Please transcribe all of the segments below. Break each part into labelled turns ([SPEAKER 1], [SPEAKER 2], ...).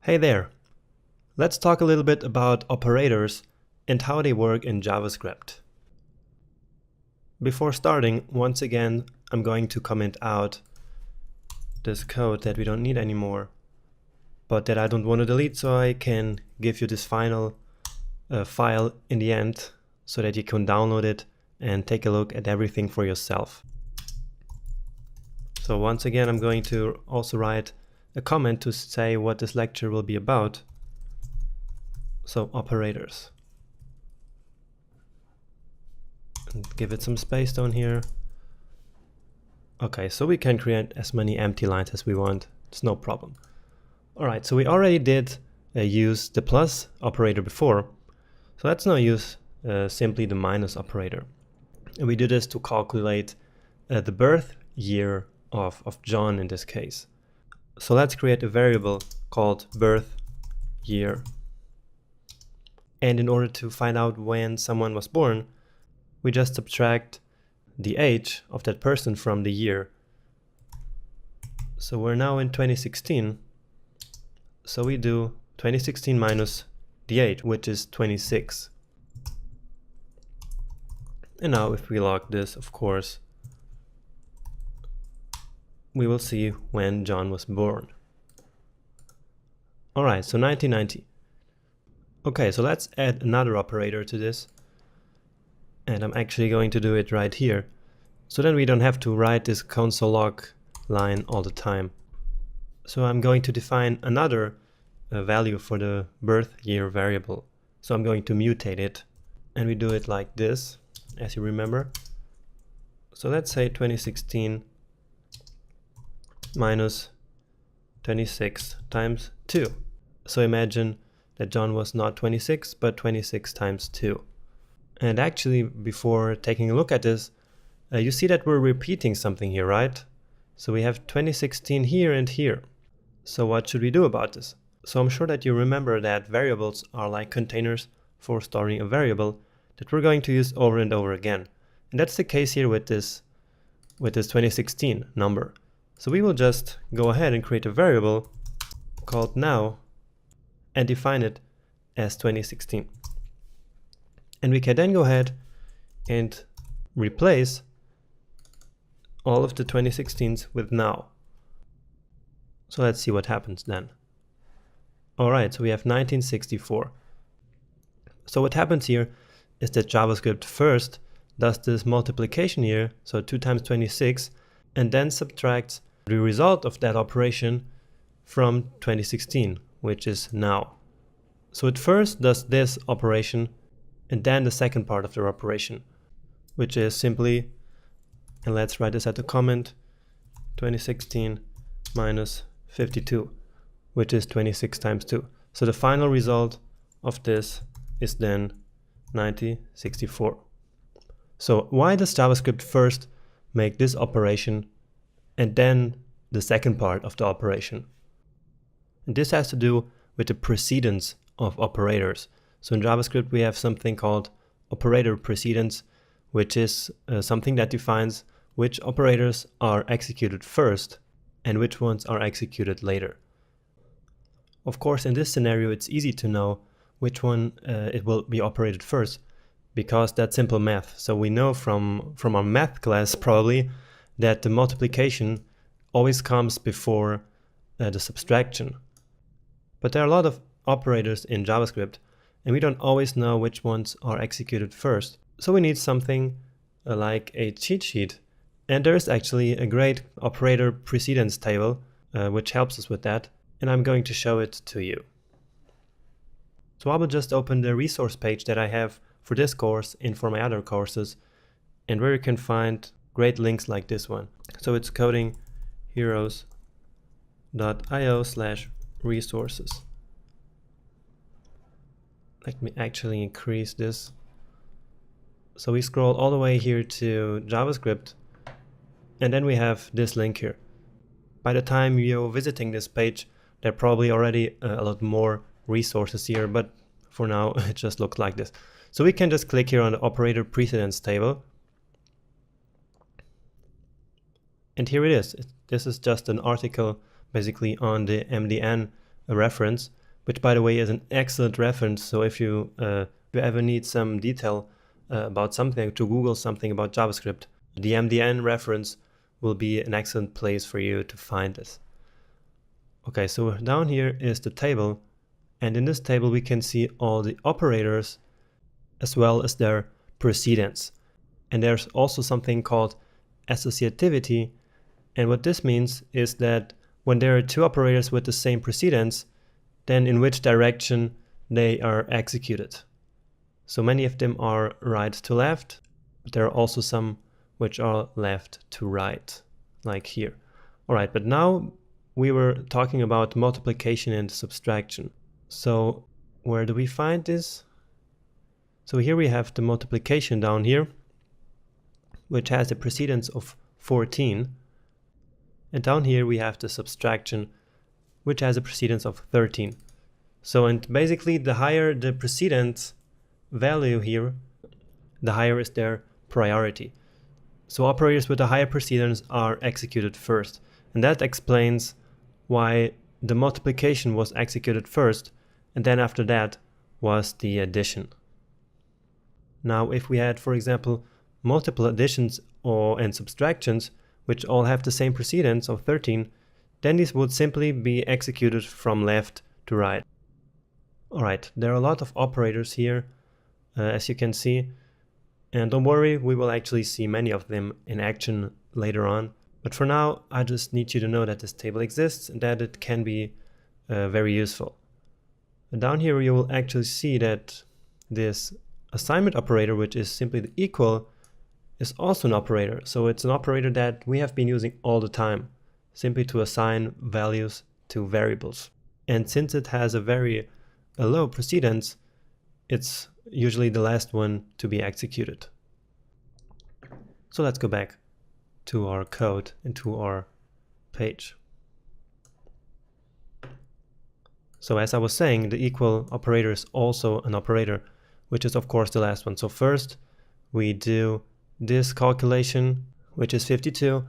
[SPEAKER 1] Hey there! Let's talk a little bit about operators and how they work in JavaScript. Before starting, once again, I'm going to comment out this code that we don't need anymore, but that I don't want to delete, so I can give you this final file in the end so that you can download it and take a look at everything for yourself. So once again, I'm going to also write a comment to say what this lecture will be about. So operators. And give it some space down here. Okay, so we can create as many empty lines as we want. It's no problem. Alright, so we already did use the plus operator before. So let's now use simply the minus operator. And we do this to calculate the birth year of John in this case. So let's create a variable called birth year. And in order to find out when someone was born, we just subtract the age of that person from the year. So we're now in 2016. So we do 2016 minus the age, which is 26. And now if we log this, of course, we will see when John was born. Alright, so 1990. Okay, so let's add another operator to this. And I'm actually going to do it right here. So then we don't have to write this console log line all the time. So I'm going to define another value for the birth year variable. So I'm going to mutate it. And we do it like this, as you remember. So let's say 2016 minus 26 times 2. So imagine that John was not 26, but 26 times 2. And actually, before taking a look at this, you see that we're repeating something here, right? So we have 2016 here and here. So what should we do about this? So I'm sure that you remember that variables are like containers for storing a variable that we're going to use over and over again. And that's the case here with this 2016 number. So we will just go ahead and create a variable called now and define it as 2016. And we can then go ahead and replace all of the 2016s with now. So let's see what happens then. Alright, so we have 1964. So what happens here is that JavaScript first does this multiplication here, so 2 times 26, and then subtracts the result of that operation from 2016, which is now. So it first does this operation and then the second part of the operation, which is simply, and let's write this as a comment, 2016 minus 52, which is 26 times 2. So the final result of this is then 1964. So why does JavaScript first make this operation and then the second part of the operation? And this has to do with the precedence of operators. So in JavaScript we have something called operator precedence, which is something that defines which operators are executed first and which ones are executed later. Of course, in this scenario it's easy to know which one it will be operated first, because that's simple math. So we know from our math class probably that the multiplication always comes before the subtraction. But there are a lot of operators in JavaScript and we don't always know which ones are executed first. So we need something like a cheat sheet. And there is actually a great operator precedence table which helps us with that. And I'm going to show it to you. So I will just open the resource page that I have for this course and for my other courses, and where you can find great links like this one. So it's codingheroes.io/resources. Let me actually increase this. So we scroll all the way here to JavaScript, and then we have this link here. By the time you're visiting this page, there are probably already a lot more resources here, but for now it just looks like this. So we can just click here on the operator precedence table. And here it is. This is just an article basically on the MDN a reference, which by the way is an excellent reference. So if you ever need some detail about something, to Google something about JavaScript, the MDN reference will be an excellent place for you to find this. Okay, so down here is the table, and in this table we can see all the operators as well as their precedence. And there's also something called associativity, and what this means is that when there are two operators with the same precedence, then in which direction they are executed. So many of them are right to left, but there are also some which are left to right, like here. All right, but now we were talking about multiplication and subtraction. So where do we find this? So here we have the multiplication down here, which has a precedence of 14. And down here we have the subtraction, which has a precedence of 13. So, and basically the higher the precedence value here, the higher is their priority. So operators with a higher precedence are executed first. And that explains why the multiplication was executed first, and then after that was the addition. Now if we had, for example, multiple additions and subtractions, which all have the same precedence of 13, then these would simply be executed from left to right. Alright, there are a lot of operators here, as you can see, and don't worry, we will actually see many of them in action later on. But for now, I just need you to know that this table exists and that it can be very useful. And down here you will actually see that this assignment operator, which is simply the equal, is also an operator. So it's an operator that we have been using all the time, simply to assign values to variables. And since it has a very low precedence, it's usually the last one to be executed. So let's go back to our code and to our page. So as I was saying, the equal operator is also an operator, which is of course the last one. So first we do this calculation, which is 52,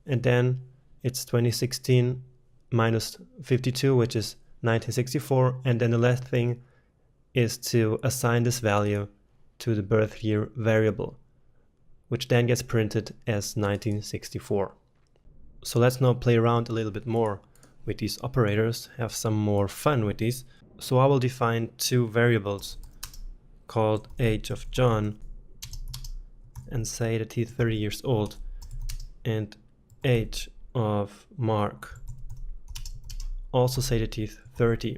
[SPEAKER 1] and then it's 2016 minus 52, which is 1964, and then the last thing is to assign this value to the birth year variable, which then gets printed as 1964. So let's now play around a little bit more with these operators, have some more fun with these. So I will define two variables called age of John and say that he's 30 years old, and age of Mark, also say that he's 30.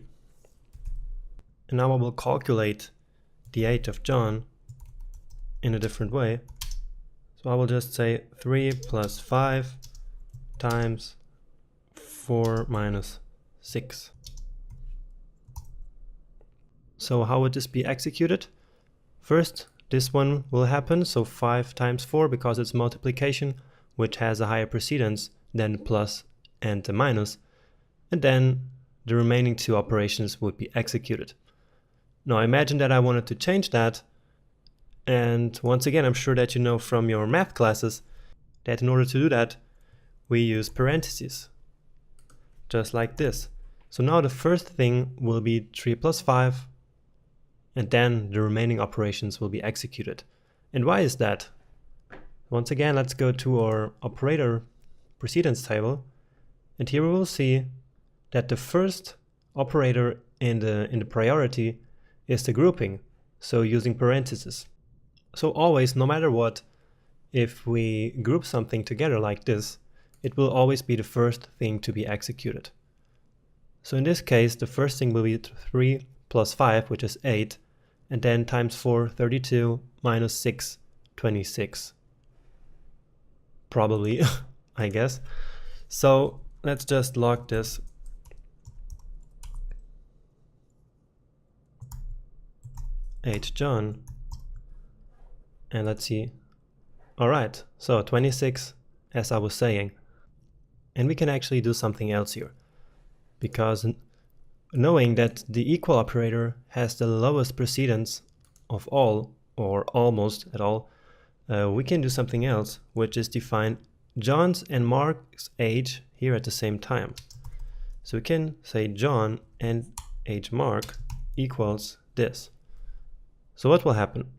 [SPEAKER 1] And now I will calculate the age of John in a different way. So I will just say 3 plus 5 times 4 minus 6. So how would this be executed? First, this one will happen, so 5 times 4, because it's multiplication, which has a higher precedence than the plus and the minus, and then the remaining two operations would be executed. Now imagine that I wanted to change that, and once again I'm sure that you know from your math classes that in order to do that we use parentheses, just like this. So now the first thing will be 3 plus 5, and then the remaining operations will be executed. And why is that? Once again, let's go to our operator precedence table, and here we will see that the first operator in the priority is the grouping, so using parentheses. So always, no matter what, if we group something together like this, it will always be the first thing to be executed. So in this case, the first thing will be 3 plus 5, which is 8, and then times 4, 32, minus 6, 26. Probably, I guess. So let's just log this. Age John, and let's see. All right, so 26, as I was saying. And we can actually do something else here, because knowing that the equal operator has the lowest precedence of all, or almost at all, we can do something else, which is define John's and Mark's age here at the same time. So we can say John and age mark equals this. So what will happen?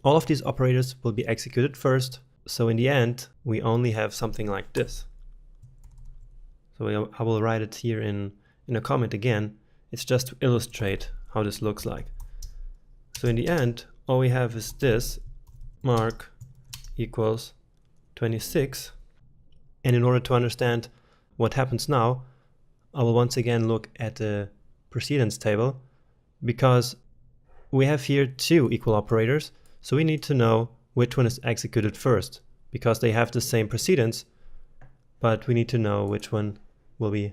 [SPEAKER 1] All of these operators will be executed first. So in the end, we only have something like this. So I will write it here in a comment again. It's just to illustrate how this looks like. So in the end, all we have is this mark equals 26. And in order to understand what happens now, I will once again look at the precedence table, because we have here two equal operators. So we need to know which one is executed first, because they have the same precedence, but we need to know which one will be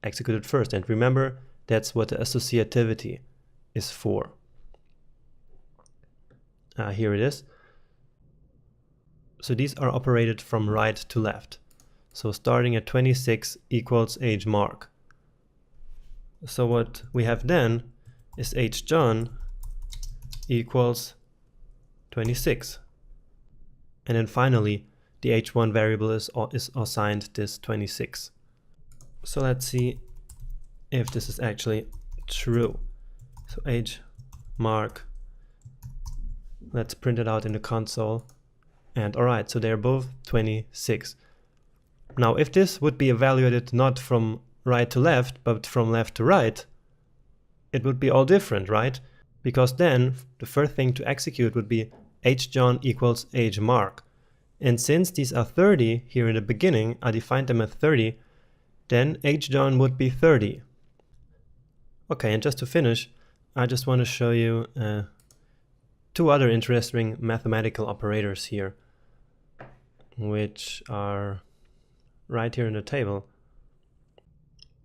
[SPEAKER 1] executed first. And remember, that's what the associativity is for. Here it is. So these are operated from right to left. So starting at 26 equals age mark. So what we have then is age John equals 26. And then finally, the h1 variable is assigned this 26. So let's see if this is actually true. So age mark, let's print it out in the console. And alright, so they're both 26. Now, if this would be evaluated not from right to left, but from left to right, it would be all different, right? Because then the first thing to execute would be age John equals age mark. And since these are 30 here in the beginning, I defined them as 30, then age John would be 30. Okay, and just to finish, I just want to show you two other interesting mathematical operators here, which are right here in the table,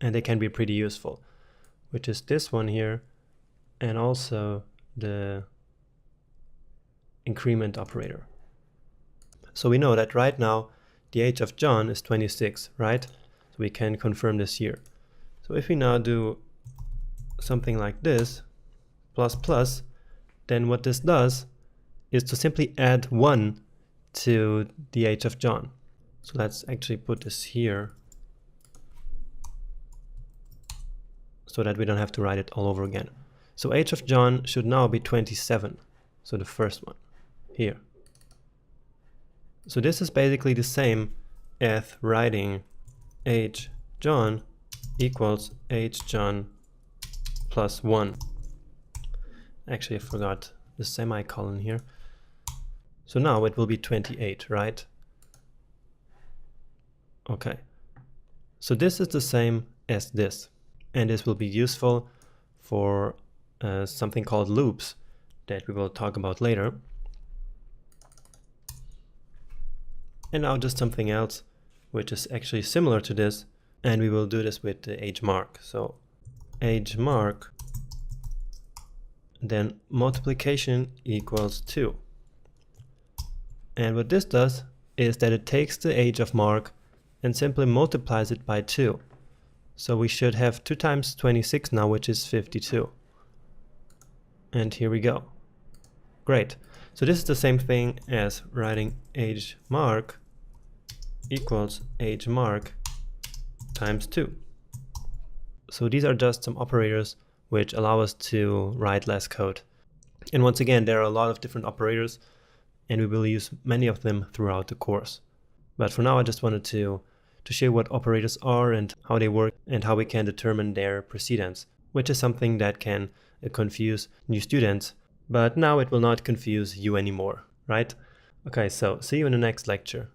[SPEAKER 1] and they can be pretty useful, which is this one here, and also the increment operator. So we know that right now the age of John is 26, right? So we can confirm this here. So if we now do something like this, plus plus, then what this does is to simply add 1 to the age of John. So let's actually put this here so that we don't have to write it all over again. So age of John should now be 27. So the first one here. So this is basically the same as writing age John equals age John plus 1. Actually, I forgot the semicolon here. So now it will be 28, right? Okay. So this is the same as this. And this will be useful for something called loops that we will talk about later. And now just something else which is actually similar to this, and we will do this with the age mark. So age mark, then multiplication equals 2. And what this does is that it takes the age of mark and simply multiplies it by 2. So we should have 2 times 26 now, which is 52. And here we go. Great. So this is the same thing as writing age mark equals age mark times 2. So these are just some operators which allow us to write less code. And once again, there are a lot of different operators, and we will use many of them throughout the course. But for now, I just wanted to show what operators are and how they work and how we can determine their precedence, which is something that can confuse new students. But now it will not confuse you anymore, right? Okay, so see you in the next lecture.